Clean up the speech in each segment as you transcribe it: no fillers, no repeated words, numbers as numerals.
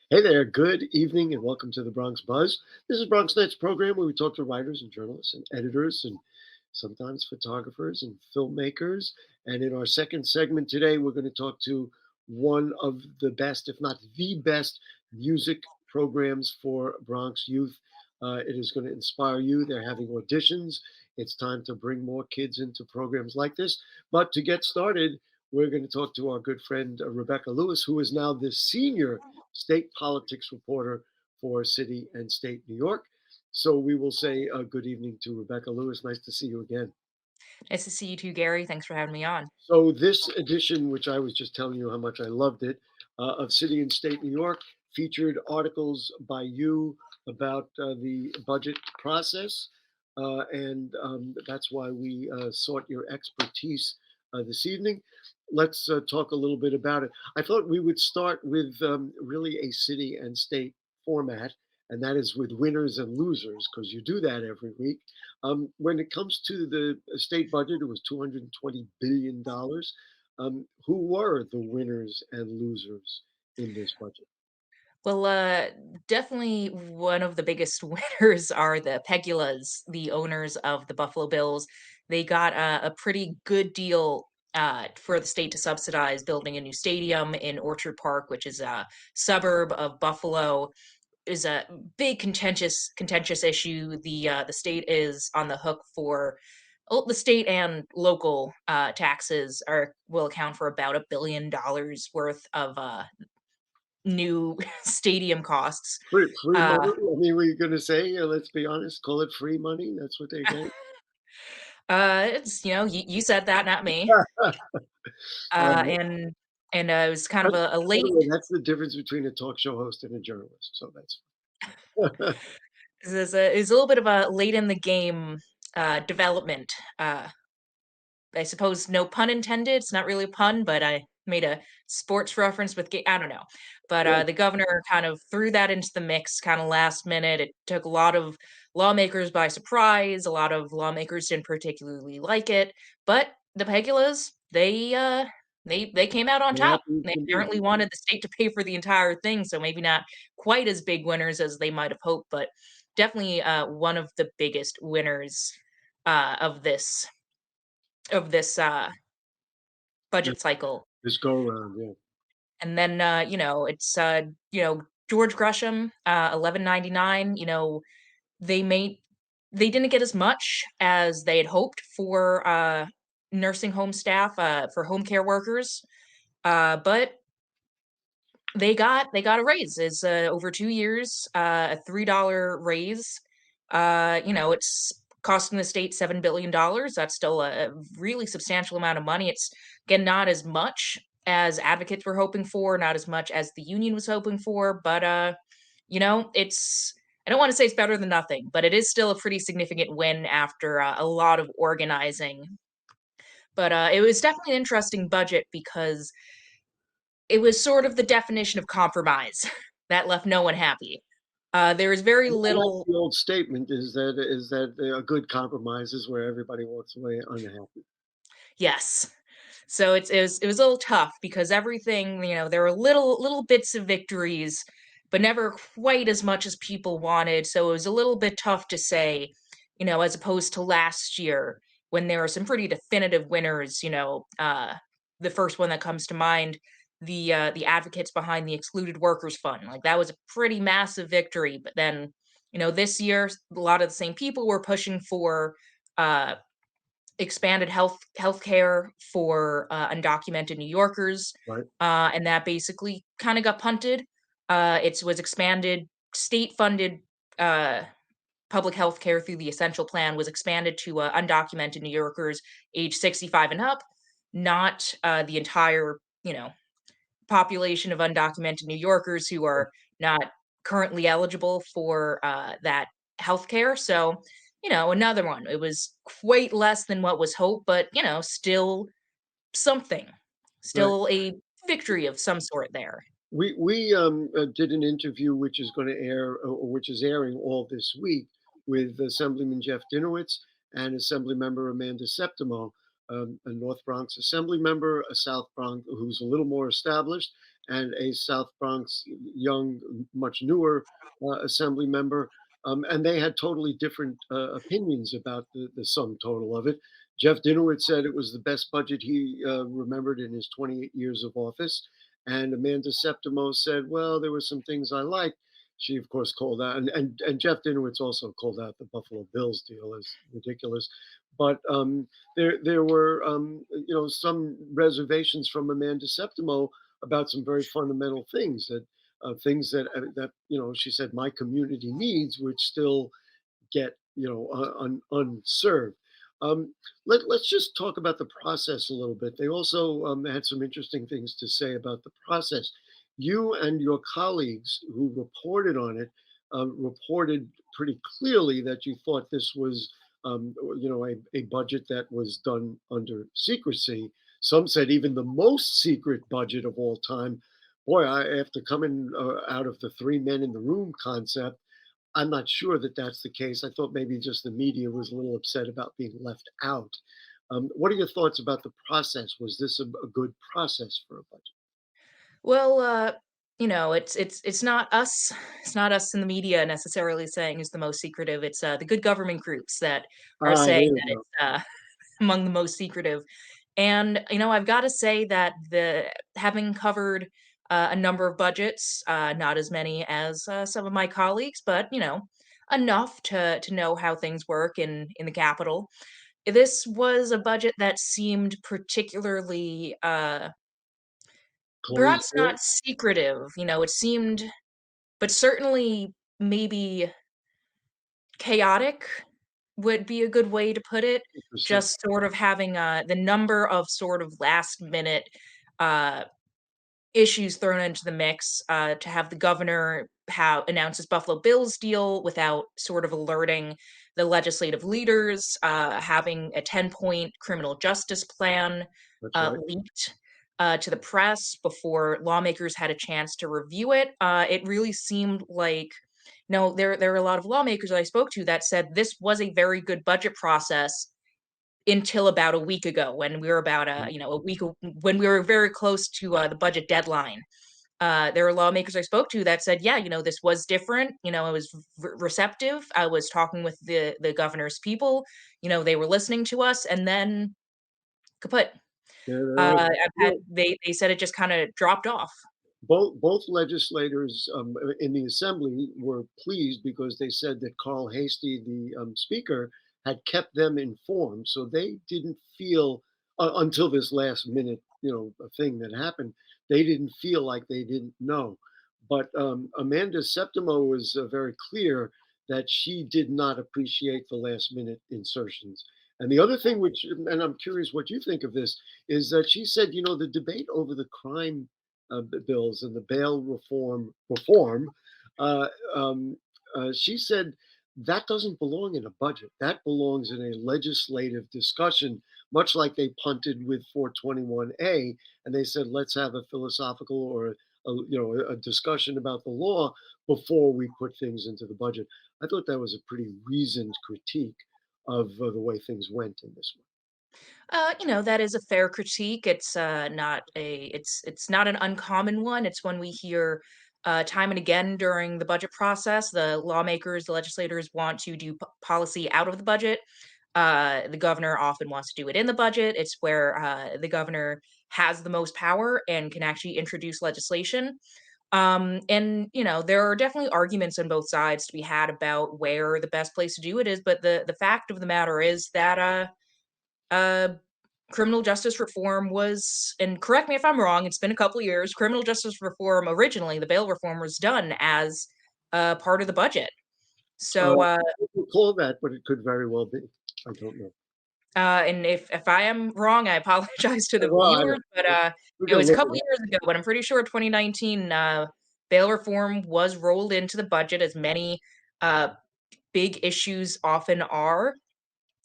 Hey there, good evening, and welcome to the Bronx Buzz. This is Bronx Night's program where we talk to writers and journalists and editors and sometimes photographers and filmmakers. And in our second segment today, we're going to talk to one of the best, if not the best, music programs for Bronx youth. It is going to inspire you. They're having auditions. It's time to bring more kids into programs like this. But to get started, we're going to talk to our good friend Rebecca Lewis, who is now the senior state politics reporter for City and State New York. So we will say good evening to Rebecca Lewis. Nice to see you again. Nice to see you too, Gary. Thanks for having me on. So this edition, which I was just telling you how much I loved it, of City and State New York, featured articles by you about the budget process, and that's why we sought your expertise this evening. Let's talk a little bit about it. I thought we would start with really a city and state format, and that is with winners and losers, because you do that every week. When it comes to the state budget, it was $220 billion. Who were the winners and losers in this budget? Well, definitely one of the biggest winners are the Pegulas, the owners of the Buffalo Bills. They got a pretty good deal for the state to subsidize building a new stadium in Orchard Park, which is a suburb of Buffalo. Is a big contentious issue. The state is on the hook for the state and local taxes are will account for about $1 billion worth of new stadium costs. Free money? Uh, I mean, were you going to say, let's be honest, call it free money? That's what they get. it's you said that, not me. um, And it was kind of a by the late. way, that's the difference between a talk show host and a journalist. So that's Is a little bit of a late in the game development. I suppose no pun intended. It's not really a pun, but I made a sports reference with I don't know. But yeah, the governor kind of threw that into the mix kind of last minute. It took a lot of lawmakers by surprise. A lot of lawmakers didn't particularly like it, but the Pegulas, they came out on you're top. happy They to be. apparently wanted the state to pay for the entire thing, so maybe not quite as big winners as they might have hoped, but definitely one of the biggest winners uh, of this of this Yeah, budget cycle. this go around, yeah. And then it's George Gresham, 11.99. They made they didn't get as much as they had hoped for nursing home staff, for home care workers, but they got a raise. It's over 2 years, a $3 raise. It's costing the state $7 billion. That's still a really substantial amount of money. It's again not as much as advocates were hoping for, not as much as the union was hoping for, but it's. I don't want to say it's better than nothing, but it is still a pretty significant win after a lot of organizing. But it was definitely an interesting budget because it was sort of the definition of compromise that left no one happy. There is very I like little. the old statement is that a good compromise is where everybody walks away unhappy. Yes. So it was a little tough because everything, there were little bits of victories, but never quite as much as people wanted. So it was a little bit tough to say, as opposed to last year when there were some pretty definitive winners. The first one that comes to mind, the advocates behind the Excluded Workers Fund, like that was a pretty massive victory. But then, this year a lot of the same people were pushing for. Uh, Expanded healthcare for undocumented New Yorkers, Right. and that basically kind of got punted. It was expanded, state-funded uh, public health care through the Essential Plan was expanded to undocumented New Yorkers age 65 and up, not the entire population of undocumented New Yorkers who are not currently eligible for that healthcare. So, another one. It was quite less than what was hoped, but still something, Right. still a victory of some sort there. We did an interview which is going to air, or which is airing all this week, with Assemblyman Jeff Dinowitz and Assemblymember Amanda Septimo, a North Bronx Assembly member, a South Bronx who's a little more established, and a South Bronx young, much newer assembly member. And they had totally different opinions about the sum total of it. Jeff Dinowitz said it was the best budget he remembered in his 28 years of office. And Amanda Septimo said, well, there were some things I liked. She, of course, called out, and Jeff Dinowitz also called out the Buffalo Bills deal as ridiculous. But there were, some reservations from Amanda Septimo about some very fundamental things that she said my community needs, which still get unserved. Um, let's just talk about the process a little bit. They also had some interesting things to say about the process. You and your colleagues who reported on it reported pretty clearly that you thought this was a budget that was done under secrecy. Some said even the most secret budget of all time. Boy, after coming out of the three men in the room concept, I'm not sure that that's the case. I thought maybe just the media was a little upset about being left out. What are your thoughts about the process? Was this a good process for a budget? Well, it's not us. It's not us in the media necessarily saying is the most secretive. It's the good government groups that are Ah, there saying you that go. it's among the most secretive. And I've got to say that the having covered a number of budgets, not as many as some of my colleagues, but enough to know how things work in the capital. This was a budget that seemed particularly Closed perhaps door, not secretive. It seemed, but certainly maybe chaotic would be a good way to put it. interesting. Just sort of having the number of sort of last minute uh, issues thrown into the mix, to have the governor announce his Buffalo Bills deal without sort of alerting the legislative leaders, having a 10-point criminal justice plan That's right. leaked to the press before lawmakers had a chance to review it. It really seemed like no, there were a lot of lawmakers that I spoke to that said this was a very good budget process until about a week ago when we were about when we were very close to the budget deadline. There were lawmakers I spoke to that said, yeah, this was different. I was receptive. I was talking with the governor's people. They were listening to us, and then kaput. There was, I've had they said it just kind of dropped off. both legislators in the assembly were pleased because they said that Carl Hasty, the speaker, had kept them informed, so they didn't feel until this last minute, thing that happened. They didn't feel like they didn't know. But Amanda Septimo was very clear that she did not appreciate the last minute insertions. And the other thing, and I'm curious what you think of this, is that she said, the debate over the crime bills and the bail reform, uh, um, she said that doesn't belong in a budget. That belongs in a legislative discussion, much like they punted with 421A, and they said let's have a philosophical or a discussion about the law before we put things into the budget. I thought that was a pretty reasoned critique of the way things went in this one. That is a fair critique. It's not an uncommon one. It's one we hear time and again during the budget process. The lawmakers, the legislators want to do policy out of the budget. The governor often wants to do it in the budget. It's where the governor has the most power and can actually introduce legislation. And there are definitely arguments on both sides to be had about where the best place to do it is. But the fact of the matter is that uh, criminal justice reform was, and correct me if I'm wrong, it's been a couple years. Criminal justice reform originally, the bail reform was done as part of the budget. Uh, So, I don't recall that, but it could very well be. I don't know. and if I am wrong, I apologize to the Well, I viewers. don't. But We it can was a look couple it up. years ago, but I'm pretty sure 2019 bail reform was rolled into the budget, as many uh, big issues often are.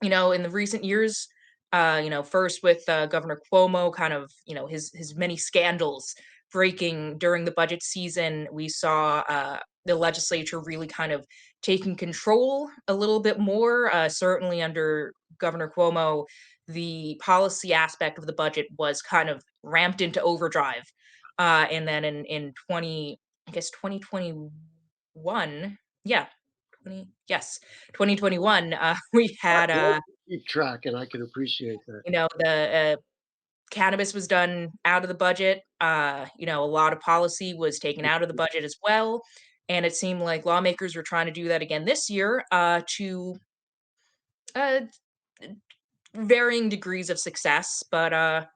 In the recent years, first with Governor Cuomo, kind of, his many scandals breaking during the budget season, we saw the legislature really kind of taking control a little bit more. Certainly under Governor Cuomo, the policy aspect of the budget was kind of ramped into overdrive. And then in 20, I guess 2021, yeah, 2021, we I had like to keep track, and I can appreciate that. the cannabis was done out of the budget. A lot of policy was taken out of the budget as well. And it seemed like lawmakers were trying to do that again this year to uh, varying degrees of success. But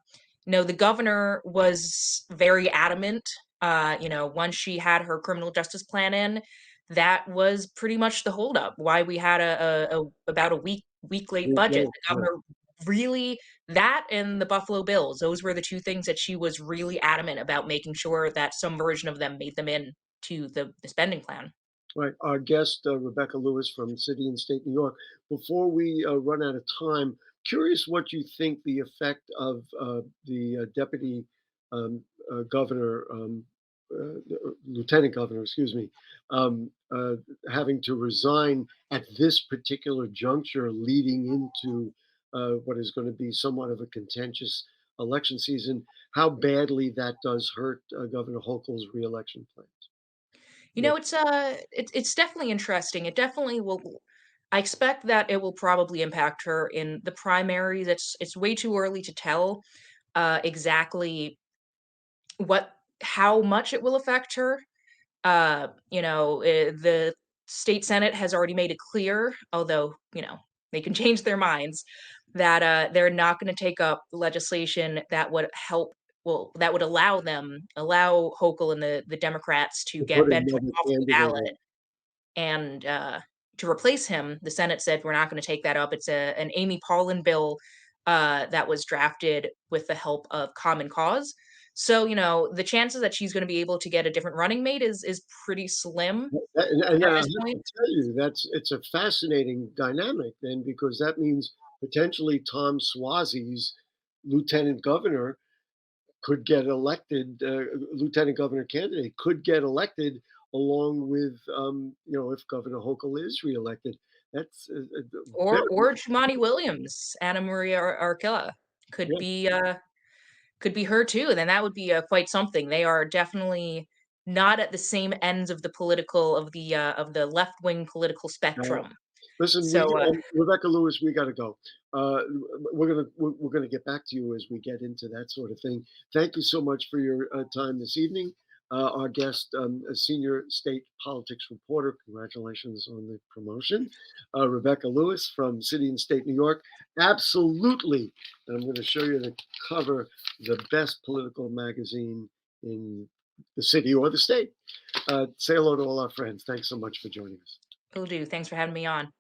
no, the governor was very adamant. Once she had her criminal justice plan in, that was pretty much the holdup. Why we had about a week late budget. The Right. governor really, that and the Buffalo Bills. Those were the two things that she was really adamant about making sure that some version of them made them in to the spending plan. Right. Our guest, Rebecca Lewis from City and State New York. Before we run out of time, curious what you think the effect of the deputy governor, lieutenant governor, excuse me, um, uh, having to resign at this particular juncture, leading into what is going to be somewhat of a contentious election season. How badly that does hurt Governor Hochul's reelection plans. Yeah. It's definitely interesting. It definitely will. I expect that it will probably impact her in the primaries. It's way too early to tell exactly what how much it will affect her. The state senate has already made it clear, although they can change their minds, that they're not going to take up legislation that would help. Well, that would allow Hochul and the Democrats to To get put Benjamin another off the candidate ballot in. and to replace him. The Senate said we're not going to take that up. It's an Amy Paulin bill that was drafted with the help of Common Cause. So the chances that she's going to be able to get a different running mate is pretty slim And at I have this to point. tell you, it's a fascinating dynamic then, because that means potentially Tom Suozzi's lieutenant governor could get elected, lieutenant governor candidate could get elected along with, if Governor Hochul is reelected. That's Or Jumaane Williams, Anna Maria Arkilla could yeah. be uh, could be her too. Then that would be quite something. They are definitely not at the same ends of the left wing political Uh, spectrum. Listen, So Rebecca Lewis, we got to go. We're gonna get back to you as we get into that sort of thing. Thank you so much for your time this evening. Our guest, a senior state politics reporter. Congratulations on the promotion, Rebecca Lewis from City and State New York. Absolutely, and I'm going to show you the cover, the best political magazine in the city or the state. Say hello to all our friends. Thanks so much for joining us. will do. Thanks for having me on.